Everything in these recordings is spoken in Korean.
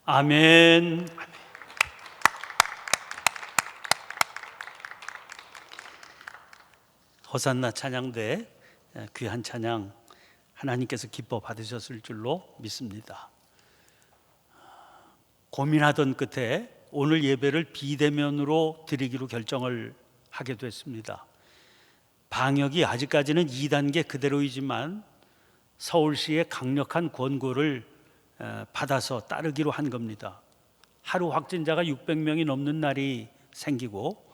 아멘. 호산나 찬양대 귀한 찬양 하나님께서 기뻐 받으셨을 줄로 믿습니다. 고민하던 끝에 오늘 예배를 비대면으로 드리기로 결정을 하게 됐습니다. 방역이 아직까지는 2단계 그대로이지만 서울시의 강력한 권고를 받아서 따르기로 한 겁니다. 하루 확진자가 600명이 넘는 날이 생기고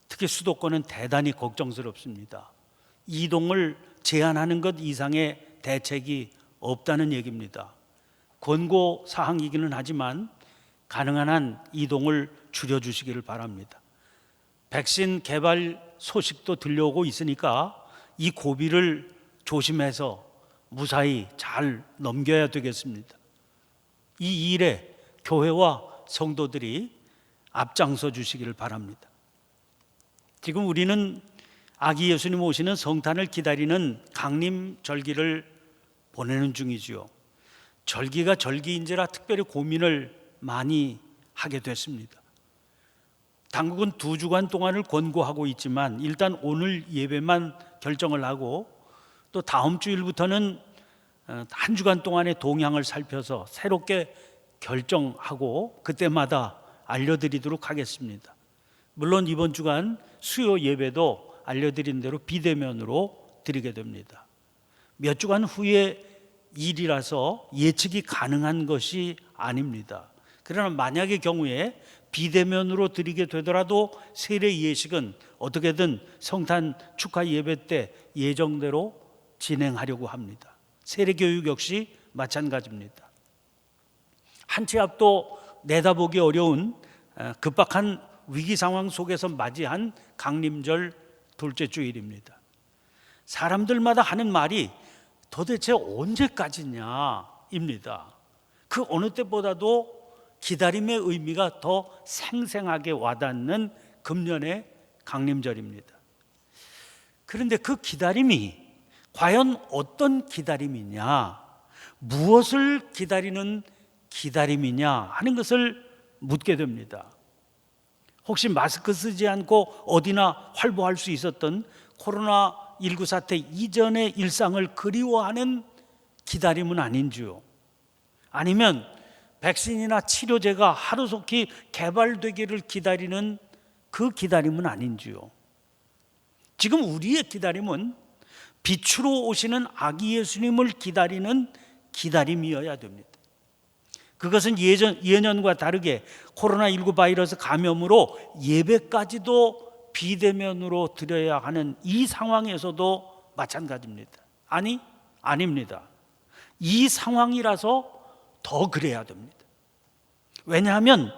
특히 수도권은 대단히 걱정스럽습니다. 이동을 제한하는 것 이상의 대책이 없다는 얘기입니다. 권고 사항이기는 하지만 가능한 한 이동을 줄여주시기를 바랍니다. 백신 개발 소식도 들려오고 있으니까 이 고비를 조심해서 무사히 잘 넘겨야 되겠습니다. 이 일에 교회와 성도들이 앞장서 주시기를 바랍니다. 지금 우리는 아기 예수님 오시는 성탄을 기다리는 강림절기를 보내는 중이지요. 절기가 절기인지라 특별히 고민을 많이 하게 됐습니다. 당국은 2주간 동안을 권고하고 있지만 일단 오늘 예배만 결정을 하고 또 다음 주일부터는 한 주간 동안의 동향을 살펴서 새롭게 결정하고 그때마다 알려드리도록 하겠습니다. 물론 이번 주간 수요 예배도 알려드린 대로 비대면으로 드리게 됩니다. 몇 주간 후의 일이라서 예측이 가능한 것이 아닙니다. 그러나 만약의 경우에 비대면으로 드리게 되더라도 세례 예식은 어떻게든 성탄 축하 예배 때 예정대로 진행하려고 합니다. 세례 교육 역시 마찬가지입니다. 한 치 앞도 내다보기 어려운 급박한 위기 상황 속에서 맞이한 강림절 둘째 주일입니다. 사람들마다 하는 말이 도대체 언제까지냐입니다. 그 어느 때보다도 기다림의 의미가 더 생생하게 와닿는 금년의 강림절입니다. 그런데 그 기다림이 과연 어떤 기다림이냐, 무엇을 기다리는 기다림이냐 하는 것을 묻게 됩니다. 혹시 마스크 쓰지 않고 어디나 활보할 수 있었던 코로나19 사태 이전의 일상을 그리워하는 기다림은 아닌지요? 아니면 백신이나 치료제가 하루속히 개발되기를 기다리는 그 기다림은 아닌지요? 지금 우리의 기다림은 빛으로 오시는 아기 예수님을 기다리는 기다림이어야 됩니다. 그것은 예년과 다르게 코로나19 바이러스 감염으로 예배까지도 비대면으로 드려야 하는 이 상황에서도 마찬가지입니다. 아닙니다. 이 상황이라서 더 그래야 됩니다. 왜냐하면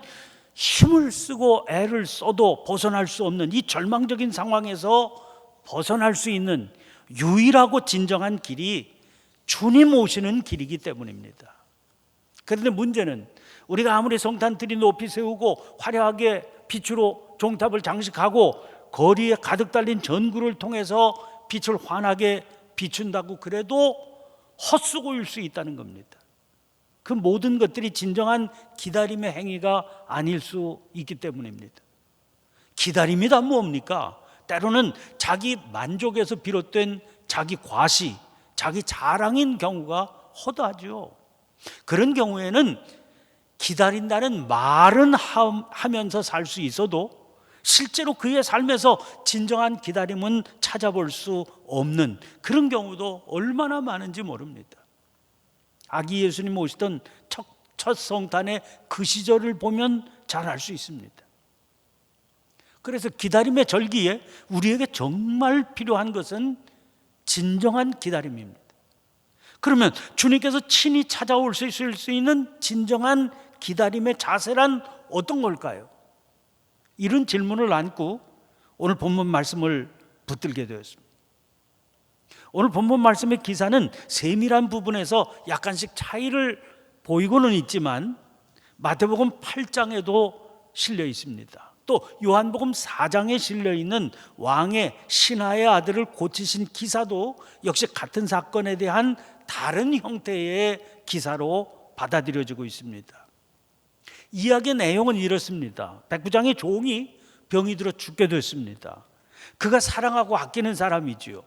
힘을 쓰고 애를 써도 벗어날 수 없는 이 절망적인 상황에서 벗어날 수 있는 유일하고 진정한 길이 주님 오시는 길이기 때문입니다. 그런데 문제는 우리가 아무리 성탄트리 높이 세우고 화려하게 빛으로 종탑을 장식하고 거리에 가득 달린 전구를 통해서 빛을 환하게 비춘다고 그래도 헛수고일 수 있다는 겁니다. 그 모든 것들이 진정한 기다림의 행위가 아닐 수 있기 때문입니다. 기다림이 다 뭡니까? 때로는 자기 만족에서 비롯된 자기 과시, 자기 자랑인 경우가 허다하죠. 그런 경우에는 기다린다는 말은 하면서 살 수 있어도 실제로 그의 삶에서 진정한 기다림은 찾아볼 수 없는 그런 경우도 얼마나 많은지 모릅니다. 아기 예수님 오시던 첫 성탄의 그 시절을 보면 잘 알 수 있습니다. 그래서 기다림의 절기에 우리에게 정말 필요한 것은 진정한 기다림입니다. 그러면 주님께서 친히 찾아올 수 있을 수 있는 진정한 기다림의 자세란 어떤 걸까요? 이런 질문을 안고 오늘 본문 말씀을 붙들게 되었습니다. 오늘 본문 말씀의 기사는 세밀한 부분에서 약간씩 차이를 보이고는 있지만 마태복음 8장에도 실려 있습니다. 또 요한복음 4장에 실려있는 왕의 신하의 아들을 고치신 기사도 역시 같은 사건에 대한 다른 형태의 기사로 받아들여지고 있습니다. 이야기의 내용은 이렇습니다. 백부장의 종이 병이 들어 죽게 됐습니다. 그가 사랑하고 아끼는 사람이지요.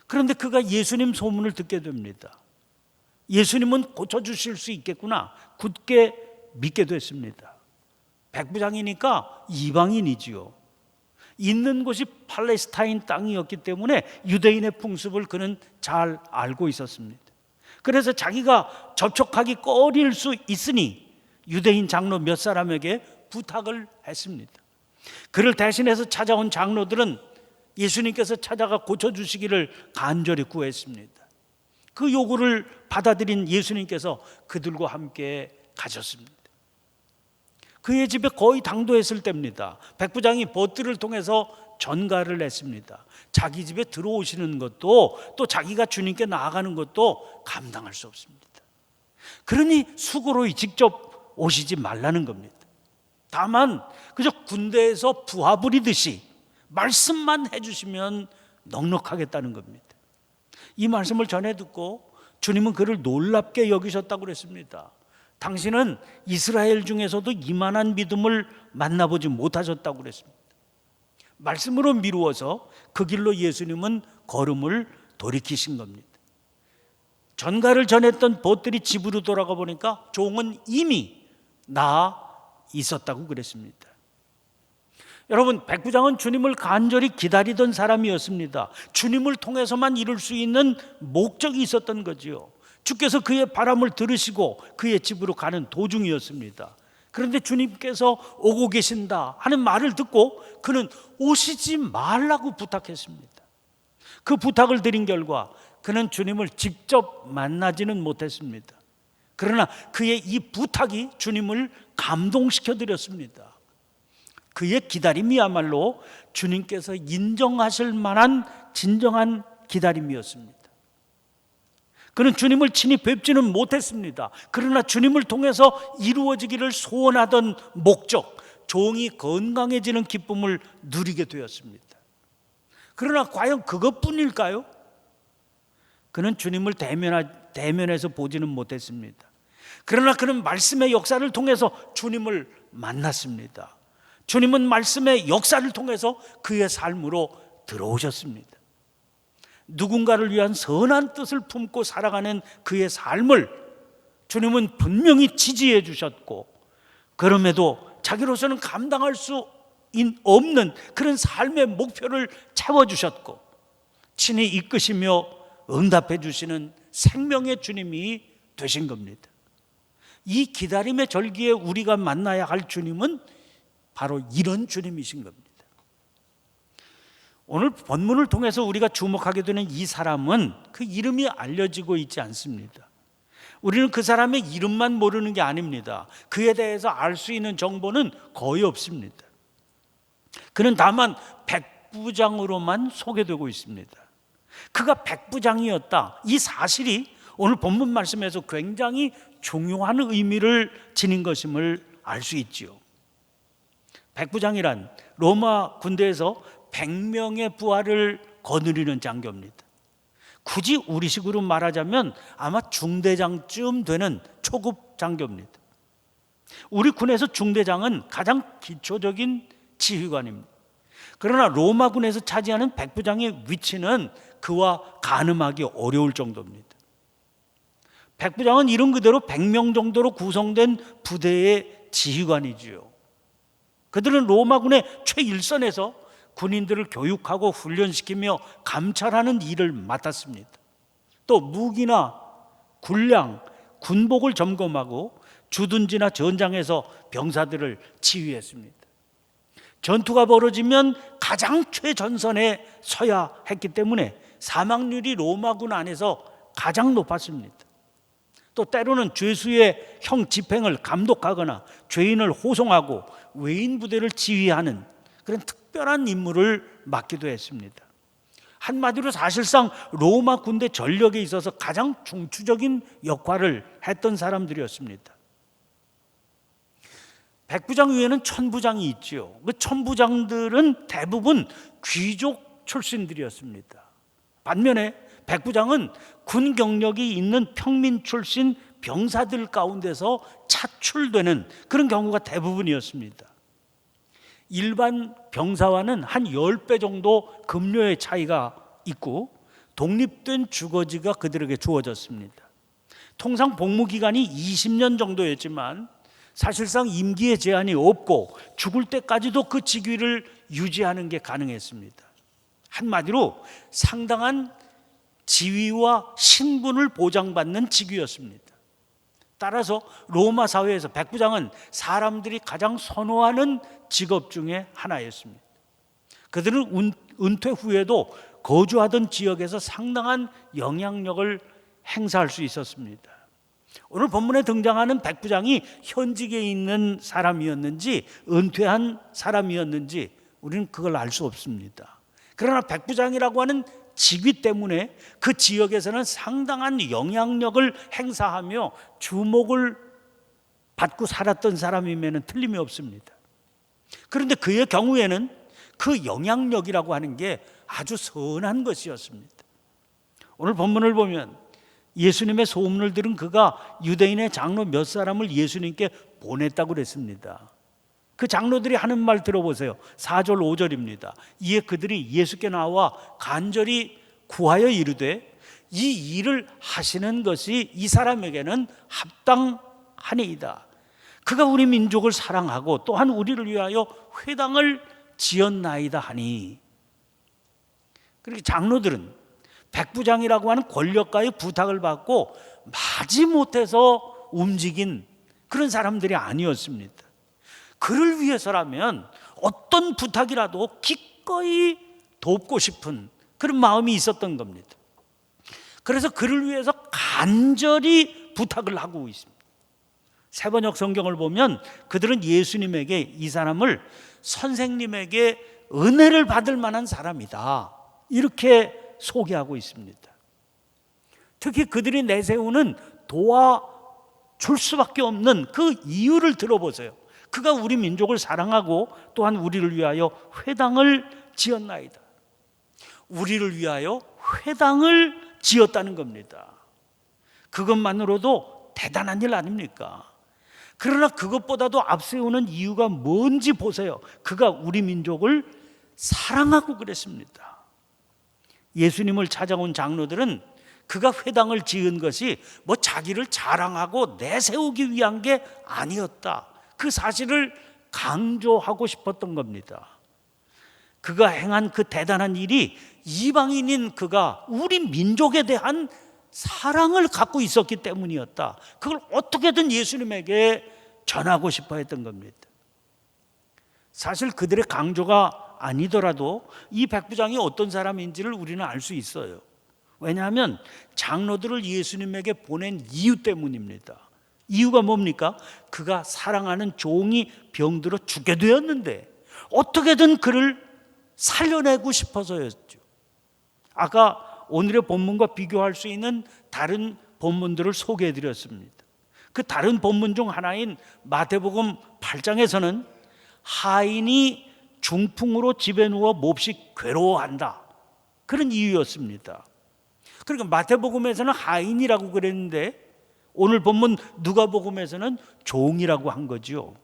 그런데 그가 예수님 소문을 듣게 됩니다. 예수님은 고쳐주실 수 있겠구나 굳게 믿게 됐습니다. 백부장이니까 이방인이지요. 있는 곳이 팔레스타인 땅이었기 때문에 유대인의 풍습을 그는 잘 알고 있었습니다. 그래서 자기가 접촉하기 꺼릴 수 있으니 유대인 장로 몇 사람에게 부탁을 했습니다. 그를 대신해서 찾아온 장로들은 예수님께서 찾아가 고쳐주시기를 간절히 구했습니다. 그 요구를 받아들인 예수님께서 그들과 함께 가셨습니다. 그의 집에 거의 당도했을 때입니다. 백부장이 보트를 통해서 전가를 했습니다. 자기 집에 들어오시는 것도 또 자기가 주님께 나아가는 것도 감당할 수 없습니다. 그러니 수고로 직접 오시지 말라는 겁니다. 다만 그저 군대에서 부하 부리듯이 말씀만 해주시면 넉넉하겠다는 겁니다. 이 말씀을 전해 듣고 주님은 그를 놀랍게 여기셨다고 그랬습니다. 당신은 이스라엘 중에서도 이만한 믿음을 만나보지 못하셨다고 그랬습니다. 말씀으로 미루어서 그 길로 예수님은 걸음을 돌이키신 겁니다. 전가를 전했던 벗들이 집으로 돌아가 보니까 종은 이미 나아 있었다고 그랬습니다. 여러분, 백부장은 주님을 간절히 기다리던 사람이었습니다. 주님을 통해서만 이룰 수 있는 목적이 있었던 거지요. 주께서 그의 바람을 들으시고 그의 집으로 가는 도중이었습니다. 그런데 주님께서 오고 계신다 하는 말을 듣고 그는 오시지 말라고 부탁했습니다. 그 부탁을 드린 결과 그는 주님을 직접 만나지는 못했습니다. 그러나 그의 이 부탁이 주님을 감동시켜 드렸습니다. 그의 기다림이야말로 주님께서 인정하실 만한 진정한 기다림이었습니다. 그는 주님을 친히 뵙지는 못했습니다. 그러나 주님을 통해서 이루어지기를 소원하던 목적, 종이 건강해지는 기쁨을 누리게 되었습니다. 그러나 과연 그것뿐일까요? 그는 주님을 대면해서 보지는 못했습니다. 그러나 그는 말씀의 역사를 통해서 주님을 만났습니다. 주님은 말씀의 역사를 통해서 그의 삶으로 들어오셨습니다. 누군가를 위한 선한 뜻을 품고 살아가는 그의 삶을 주님은 분명히 지지해 주셨고, 그럼에도 자기로서는 감당할 수 없는 그런 삶의 목표를 채워주셨고 친히 이끄시며 응답해 주시는 생명의 주님이 되신 겁니다. 이 기다림의 절기에 우리가 만나야 할 주님은 바로 이런 주님이신 겁니다. 오늘 본문을 통해서 우리가 주목하게 되는 이 사람은 그 이름이 알려지고 있지 않습니다. 우리는 그 사람의 이름만 모르는 게 아닙니다. 그에 대해서 알 수 있는 정보는 거의 없습니다. 그는 다만 백부장으로만 소개되고 있습니다. 그가 백부장이었다, 이 사실이 오늘 본문 말씀에서 굉장히 중요한 의미를 지닌 것임을 알 수 있지요. 백부장이란 로마 군대에서 100명의 부하를 거느리는 장교입니다. 굳이 우리식으로 말하자면 아마 중대장쯤 되는 초급 장교입니다. 우리 군에서 중대장은 가장 기초적인 지휘관입니다. 그러나 로마군에서 차지하는 백부장의 위치는 그와 가늠하기 어려울 정도입니다. 백부장은 이름 그대로 100명 정도로 구성된 부대의 지휘관이지요. 그들은 로마군의 최일선에서 군인들을 교육하고 훈련시키며 감찰하는 일을 맡았습니다. 또 무기나 군량, 군복을 점검하고 주둔지나 전장에서 병사들을 지휘했습니다. 전투가 벌어지면 가장 최전선에 서야 했기 때문에 사망률이 로마군 안에서 가장 높았습니다. 또 때로는 죄수의 형 집행을 감독하거나 죄인을 호송하고 외인 부대를 지휘하는 그런 특별한 임무를 맡기도 했습니다. 한마디로 사실상 로마 군대 전력에 있어서 가장 중추적인 역할을 했던 사람들이었습니다. 백부장 위에는 천부장이 있지요. 그 천부장들은 대부분 귀족 출신들이었습니다. 반면에 백부장은 군 경력이 있는 평민 출신 병사들 가운데서 차출되는 그런 경우가 대부분이었습니다. 일반 병사와는 한 10배 정도 급료의 차이가 있고 독립된 주거지가 그들에게 주어졌습니다. 통상 복무 기간이 20년 정도였지만 사실상 임기에 제한이 없고 죽을 때까지도 그 직위를 유지하는 게 가능했습니다. 한마디로 상당한 지위와 신분을 보장받는 직위였습니다. 따라서 로마 사회에서 백부장은 사람들이 가장 선호하는 직업 중에 하나였습니다. 그들은 은퇴 후에도 거주하던 지역에서 상당한 영향력을 행사할 수 있었습니다. 오늘 본문에 등장하는 백부장이 현직에 있는 사람이었는지 은퇴한 사람이었는지 우리는 그걸 알 수 없습니다. 그러나 백부장이라고 하는 직위 때문에 그 지역에서는 상당한 영향력을 행사하며 주목을 받고 살았던 사람이면 틀림이 없습니다. 그런데 그의 경우에는 그 영향력이라고 하는 게 아주 선한 것이었습니다. 오늘 본문을 보면 예수님의 소문을 들은 그가 유대인의 장로 몇 사람을 예수님께 보냈다고 그랬습니다. 그 장로들이 하는 말 들어보세요. 4절 5절입니다. 이에 그들이 예수께 나와 간절히 구하여 이르되 이 일을 하시는 것이 이 사람에게는 합당하니이다. 그가 우리 민족을 사랑하고 또한 우리를 위하여 회당을 지었나이다 하니. 그렇게 장로들은 백부장이라고 하는 권력가의 부탁을 받고 마지못해서 움직인 그런 사람들이 아니었습니다. 그를 위해서라면 어떤 부탁이라도 기꺼이 돕고 싶은 그런 마음이 있었던 겁니다. 그래서 그를 위해서 간절히 부탁을 하고 있습니다. 세번역 성경을 보면 그들은 예수님에게 이 사람을 선생님에게 은혜를 받을 만한 사람이다 이렇게 소개하고 있습니다. 특히 그들이 내세우는 도와줄 수밖에 없는 그 이유를 들어보세요. 그가 우리 민족을 사랑하고 또한 우리를 위하여 회당을 지었나이다. 우리를 위하여 회당을 지었다는 겁니다. 그것만으로도 대단한 일 아닙니까? 그러나 그것보다도 앞세우는 이유가 뭔지 보세요. 그가 우리 민족을 사랑하고 그랬습니다. 예수님을 찾아온 장로들은 그가 회당을 지은 것이 뭐 자기를 자랑하고 내세우기 위한 게 아니었다. 그 사실을 강조하고 싶었던 겁니다. 그가 행한 그 대단한 일이 이방인인 그가 우리 민족에 대한 사랑을 갖고 있었기 때문이었다. 그걸 어떻게든 예수님에게 전하고 싶어 했던 겁니다. 사실 그들의 강조가 아니더라도 이 백부장이 어떤 사람인지를 우리는 알 수 있어요. 왜냐하면 장로들을 예수님에게 보낸 이유 때문입니다. 이유가 뭡니까? 그가 사랑하는 종이 병들어 죽게 되었는데 어떻게든 그를 살려내고 싶어서였죠. 아까 오늘의 본문과 비교할 수 있는 다른 본문들을 소개해 드렸습니다. 그 다른 본문 중 하나인 마태복음 8장에서는 하인이 중풍으로 집에 누워 몹시 괴로워한다. 그런 이유였습니다. 그러니까 마태복음에서는 하인이라고 그랬는데 오늘 본문 누가복음에서는 종이라고 한 거죠.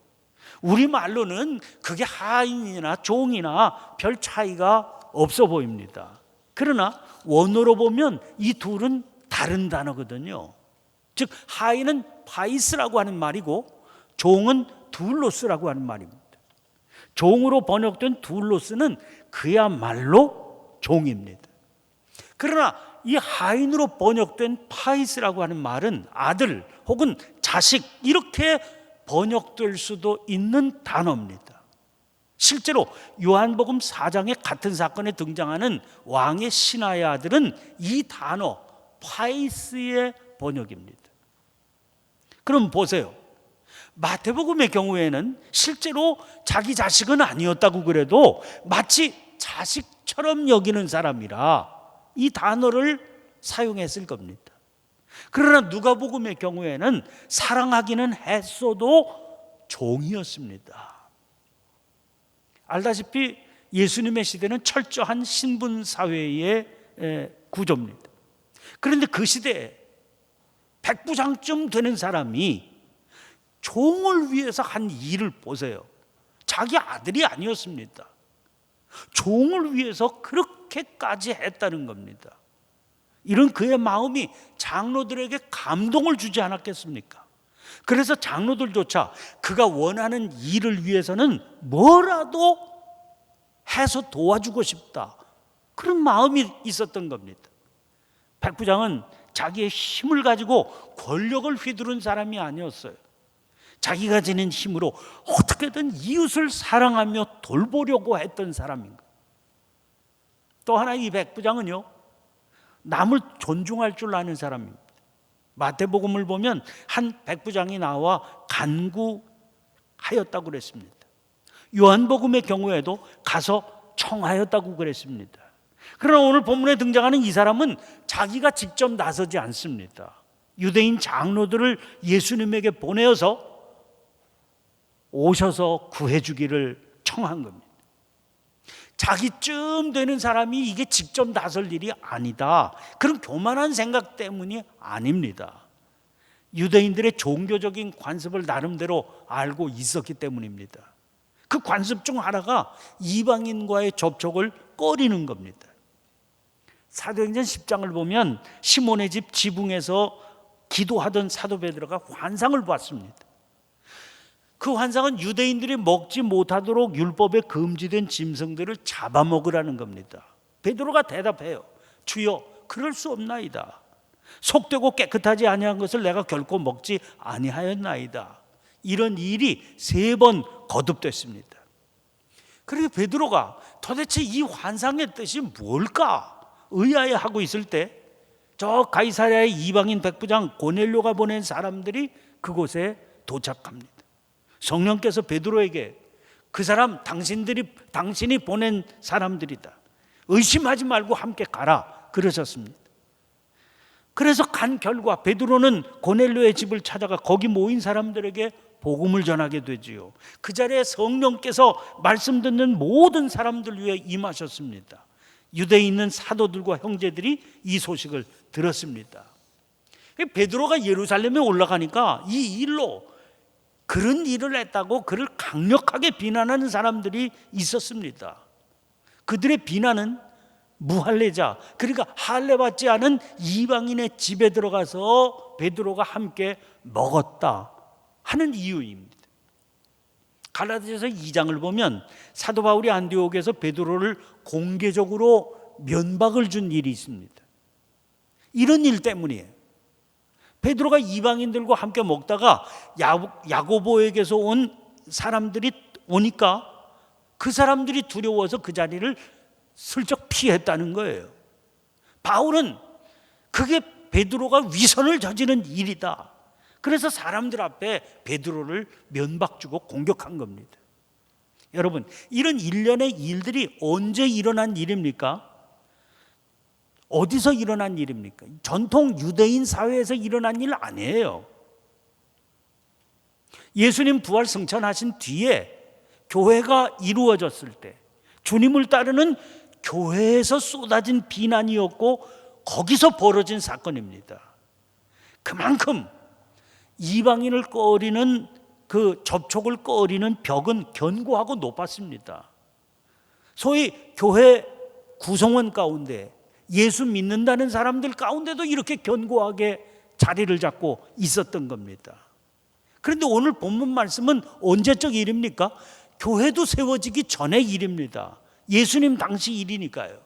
우리말로는 그게 하인이나 종이나 별 차이가 없어 보입니다. 그러나 원어로 보면 이 둘은 다른 단어거든요. 즉 하인은 파이스라고 하는 말이고 종은 둘로스라고 하는 말입니다. 종으로 번역된 둘로스는 그야말로 종입니다. 그러나 이 하인으로 번역된 파이스라고 하는 말은 아들 혹은 자식 이렇게 번역될 수도 있는 단어입니다. 실제로 요한복음 4장의 같은 사건에 등장하는 왕의 신하의 아들은 이 단어 파이스의 번역입니다. 그럼 보세요. 마태복음의 경우에는 실제로 자기 자식은 아니었다고 그래도 마치 자식처럼 여기는 사람이라 이 단어를 사용했을 겁니다. 그러나 누가복음의 경우에는 사랑하기는 했어도 종이었습니다. 알다시피 예수님의 시대는 철저한 신분 사회의 구조입니다. 그런데 그 시대에 백부장쯤 되는 사람이 종을 위해서 한 일을 보세요. 자기 아들이 아니었습니다. 종을 위해서 그렇게까지 했다는 겁니다. 이런 그의 마음이 장로들에게 감동을 주지 않았겠습니까? 그래서 장로들조차 그가 원하는 일을 위해서는 뭐라도 해서 도와주고 싶다, 그런 마음이 있었던 겁니다. 백부장은 자기의 힘을 가지고 권력을 휘두른 사람이 아니었어요. 자기가 지닌 힘으로 어떻게든 이웃을 사랑하며 돌보려고 했던 사람인 거예요. 또 하나 이 백부장은요, 남을 존중할 줄 아는 사람입니다. 마태복음을 보면 한 백부장이 나와 간구하였다고 그랬습니다. 요한복음의 경우에도 가서 청하였다고 그랬습니다. 그러나 오늘 본문에 등장하는 이 사람은 자기가 직접 나서지 않습니다. 유대인 장로들을 예수님에게 보내어서 오셔서 구해주기를 청한 겁니다. 자기쯤 되는 사람이 이게 직접 나설 일이 아니다, 그런 교만한 생각 때문이 아닙니다. 유대인들의 종교적인 관습을 나름대로 알고 있었기 때문입니다. 그 관습 중 하나가 이방인과의 접촉을 꺼리는 겁니다. 사도행전 10장을 보면 시몬의 집 지붕에서 기도하던 사도 베드로가 환상을 봤습니다. 그 환상은 유대인들이 먹지 못하도록 율법에 금지된 짐승들을 잡아먹으라는 겁니다. 베드로가 대답해요. 주여, 그럴 수 없나이다. 속되고 깨끗하지 아니한 것을 내가 결코 먹지 아니하였나이다. 이런 일이 3번 거듭됐습니다. 그리고 베드로가 도대체 이 환상의 뜻이 뭘까 의아해하고 있을 때 저 가이사랴의 이방인 백부장 고넬료가 보낸 사람들이 그곳에 도착합니다. 성령께서 베드로에게 그 사람 당신이 보낸 사람들이다, 의심하지 말고 함께 가라 그러셨습니다. 그래서 간 결과 베드로는 고넬료의 집을 찾아가 거기 모인 사람들에게 복음을 전하게 되지요. 그 자리에 성령께서 말씀 듣는 모든 사람들 위해 임하셨습니다. 유대에 있는 사도들과 형제들이 이 소식을 들었습니다. 베드로가 예루살렘에 올라가니까 이 일로 그런 일을 했다고 그를 강력하게 비난하는 사람들이 있었습니다. 그들의 비난은 무할례자, 그러니까 할례받지 않은 이방인의 집에 들어가서 베드로가 함께 먹었다 하는 이유입니다. 갈라디아서 2장을 보면 사도 바울이 안디옥에서 베드로를 공개적으로 면박을 준 일이 있습니다. 이런 일 때문이에요. 베드로가 이방인들과 함께 먹다가 야고보에게서 온 사람들이 오니까 그 사람들이 두려워서 그 자리를 슬쩍 피했다는 거예요. 바울은 그게 베드로가 위선을 저지른 일이다, 그래서 사람들 앞에 베드로를 면박 주고 공격한 겁니다. 여러분, 이런 일련의 일들이 언제 일어난 일입니까? 어디서 일어난 일입니까? 전통 유대인 사회에서 일어난 일 아니에요. 예수님 부활 승천하신 뒤에 교회가 이루어졌을 때 주님을 따르는 교회에서 쏟아진 비난이었고 거기서 벌어진 사건입니다. 그만큼 이방인을 꺼리는 그 접촉을 꺼리는 벽은 견고하고 높았습니다. 소위 교회 구성원 가운데 예수 믿는다는 사람들 가운데도 이렇게 견고하게 자리를 잡고 있었던 겁니다. 그런데 오늘 본문 말씀은 언제적 일입니까? 교회도 세워지기 전의 일입니다. 예수님 당시 일이니까요.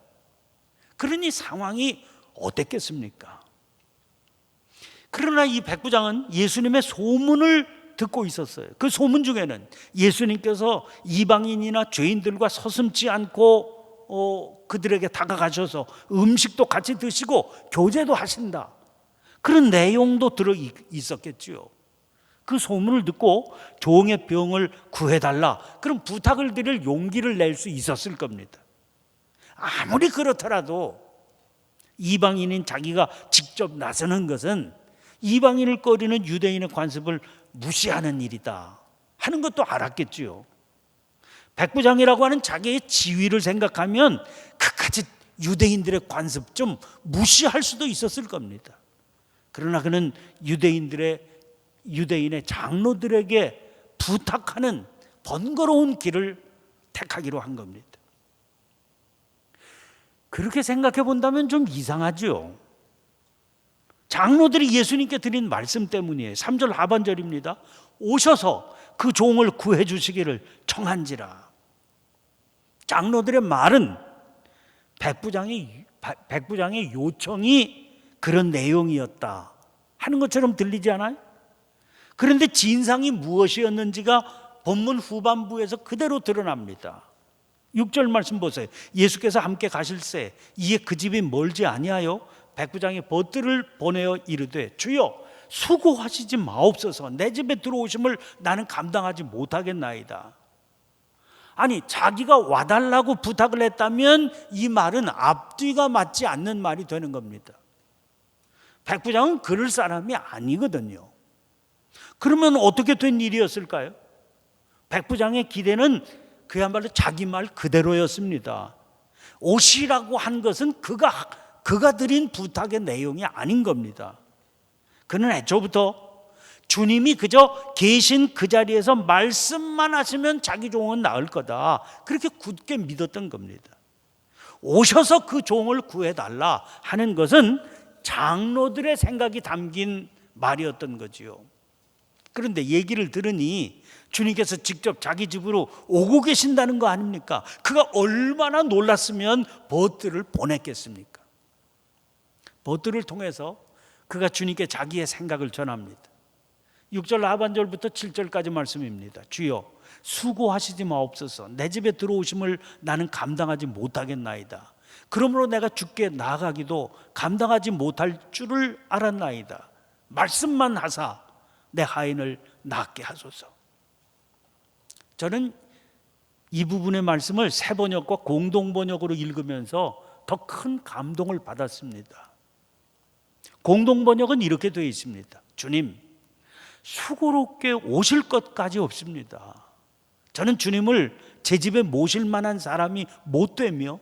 그러니 상황이 어땠겠습니까? 그러나 이 백부장은 예수님의 소문을 듣고 있었어요. 그 소문 중에는 예수님께서 이방인이나 죄인들과 서슴지 않고 그들에게 다가가셔서 음식도 같이 드시고 교제도 하신다, 그런 내용도 들어 있었겠지요. 그 소문을 듣고 종의 병을 구해달라, 그런 부탁을 드릴 용기를 낼 수 있었을 겁니다. 아무리 그렇더라도 이방인인 자기가 직접 나서는 것은 이방인을 꺼리는 유대인의 관습을 무시하는 일이다 하는 것도 알았겠지요. 백부장이라고 하는 자기의 지위를 생각하면 그까짓 유대인들의 관습 좀 무시할 수도 있었을 겁니다. 그러나 그는 유대인의 장로들에게 부탁하는 번거로운 길을 택하기로 한 겁니다. 그렇게 생각해 본다면 좀 이상하죠. 장로들이 예수님께 드린 말씀 때문이에요. 3절 하반절입니다. 오셔서 그 종을 구해 주시기를 청한지라. 장로들의 말은 백부장의 요청이 그런 내용이었다 하는 것처럼 들리지 않아요? 그런데 진상이 무엇이었는지가 본문 후반부에서 그대로 드러납니다. 6절 말씀 보세요. 예수께서 함께 가실새 이에 그 집이 멀지 아니하여 백부장이 벗들을 보내어 이르되 주여 수고하시지 마옵소서 내 집에 들어오심을 나는 감당하지 못하겠나이다. 아니, 자기가 와달라고 부탁을 했다면 이 말은 앞뒤가 맞지 않는 말이 되는 겁니다. 백부장은 그럴 사람이 아니거든요. 그러면 어떻게 된 일이었을까요? 백부장의 기대는 그야말로 자기 말 그대로였습니다. 오시라고 한 것은 그가 드린 부탁의 내용이 아닌 겁니다. 그는 애초부터 주님이 그저 계신 그 자리에서 말씀만 하시면 자기 종은 나을 거다, 그렇게 굳게 믿었던 겁니다. 오셔서 그 종을 구해달라 하는 것은 장로들의 생각이 담긴 말이었던 거지요. 그런데 얘기를 들으니 주님께서 직접 자기 집으로 오고 계신다는 거 아닙니까? 그가 얼마나 놀랐으면 벗들을 보냈겠습니까? 벗들을 통해서 그가 주님께 자기의 생각을 전합니다. 6절 하반절부터 7절까지 말씀입니다. 주여 수고하시지 마옵소서 내 집에 들어오심을 나는 감당하지 못하겠나이다. 그러므로 내가 주께 나아가기도 감당하지 못할 줄을 알았나이다. 말씀만 하사 내 하인을 낫게 하소서. 저는 이 부분의 말씀을 새 번역과 공동 번역으로 읽으면서 더 큰 감동을 받았습니다. 공동 번역은 이렇게 되어 있습니다. 주님, 수고롭게 오실 것까지 없습니다. 저는 주님을 제 집에 모실 만한 사람이 못 되며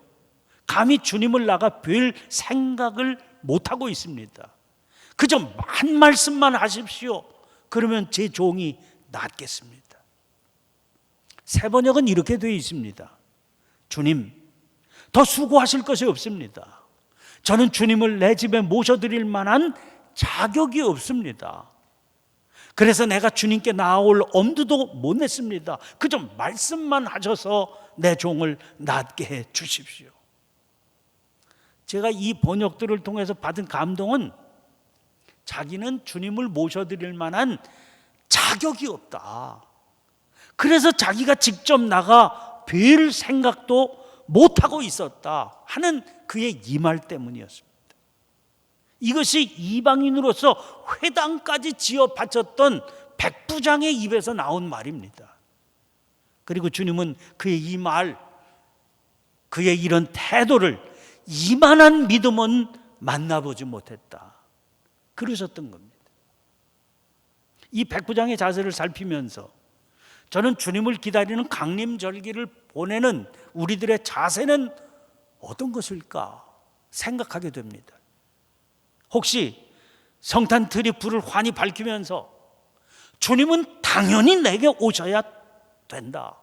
감히 주님을 나가 뵐 생각을 못하고 있습니다. 그저 한 말씀만 하십시오. 그러면 제 종이 낫겠습니다. 새 번역은 이렇게 되어 있습니다. 주님, 더 수고하실 것이 없습니다. 저는 주님을 내 집에 모셔드릴 만한 자격이 없습니다. 그래서 내가 주님께 나아올 엄두도 못 냈습니다. 그저 말씀만 하셔서 내 종을 낫게 해 주십시오. 제가 이 번역들을 통해서 받은 감동은 자기는 주님을 모셔드릴 만한 자격이 없다. 그래서 자기가 직접 나가 뵐 생각도 못하고 있었다 하는 그의 이 말 때문이었습니다. 이것이 이방인으로서 회당까지 지어 바쳤던 백부장의 입에서 나온 말입니다. 그리고 주님은 그의 이 말, 그의 이런 태도를 이만한 믿음은 만나보지 못했다, 그러셨던 겁니다. 이 백부장의 자세를 살피면서 저는 주님을 기다리는 강림절기를 보내는 우리들의 자세는 어떤 것일까 생각하게 됩니다. 혹시 성탄트리 불을 환히 밝히면서 주님은 당연히 내게 오셔야 된다,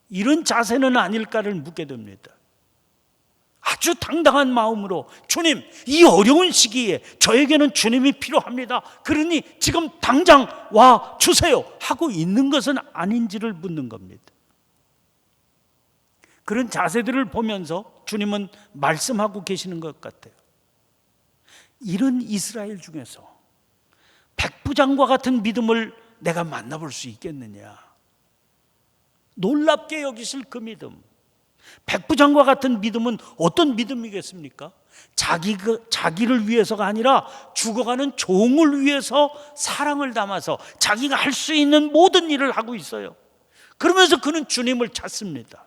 이런 자세는 아닐까를 묻게 됩니다. 아주 당당한 마음으로 주님, 이 어려운 시기에 저에게는 주님이 필요합니다. 그러니 지금 당장 와 주세요 하고 있는 것은 아닌지를 묻는 겁니다. 그런 자세들을 보면서 주님은 말씀하고 계시는 것 같아요. 이런 이스라엘 중에서 백부장과 같은 믿음을 내가 만나볼 수 있겠느냐. 놀랍게 여기실 그 믿음, 백부장과 같은 믿음은 어떤 믿음이겠습니까? 자기를 위해서가 아니라 죽어가는 종을 위해서 사랑을 담아서 자기가 할 수 있는 모든 일을 하고 있어요. 그러면서 그는 주님을 찾습니다.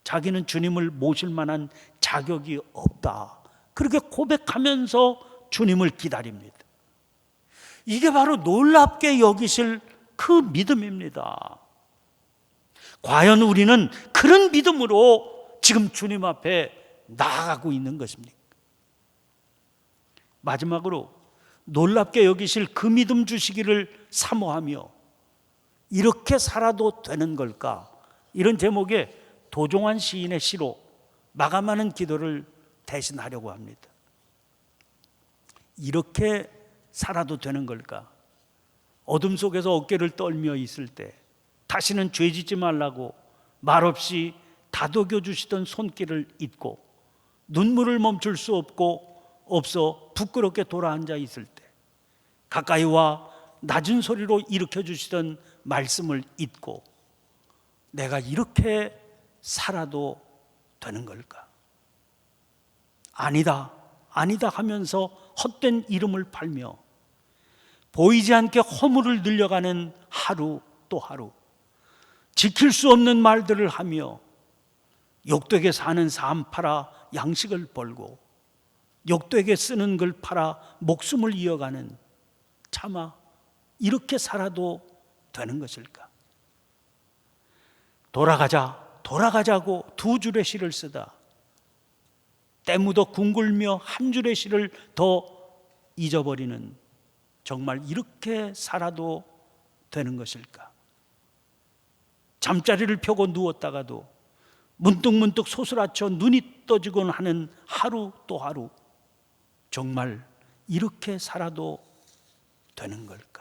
자기는 주님을 모실 만한 자격이 없다, 그렇게 고백하면서 주님을 기다립니다. 이게 바로 놀랍게 여기실 그 믿음입니다. 과연 우리는 그런 믿음으로 지금 주님 앞에 나아가고 있는 것입니까? 마지막으로 놀랍게 여기실 그 믿음 주시기를 사모하며 이렇게 살아도 되는 걸까? 이런 제목의 도종환 시인의 시로 마감하는 기도를 대신하려고 합니다. 이렇게 살아도 되는 걸까? 어둠 속에서 어깨를 떨며 있을 때 다시는 죄 짓지 말라고 말없이 다독여 주시던 손길을 잊고 눈물을 멈출 수 없어 부끄럽게 돌아앉아 있을 때 가까이 와 낮은 소리로 일으켜 주시던 말씀을 잊고 내가 이렇게 살아도 되는 걸까? 아니다, 아니다 하면서 헛된 이름을 팔며 보이지 않게 허물을 늘려가는 하루 또 하루, 지킬 수 없는 말들을 하며 욕되게 사는 삶 팔아 양식을 벌고 욕되게 쓰는 걸 팔아 목숨을 이어가는, 차마 이렇게 살아도 되는 것일까? 돌아가자고 두 줄의 시를 쓰다 때 묻어 궁굴며 한 줄의 시를 더 잊어버리는, 정말 이렇게 살아도 되는 것일까? 잠자리를 펴고 누웠다가도 문득문득 소스라쳐 눈이 떠지곤 하는 하루 또 하루, 정말 이렇게 살아도 되는 걸까?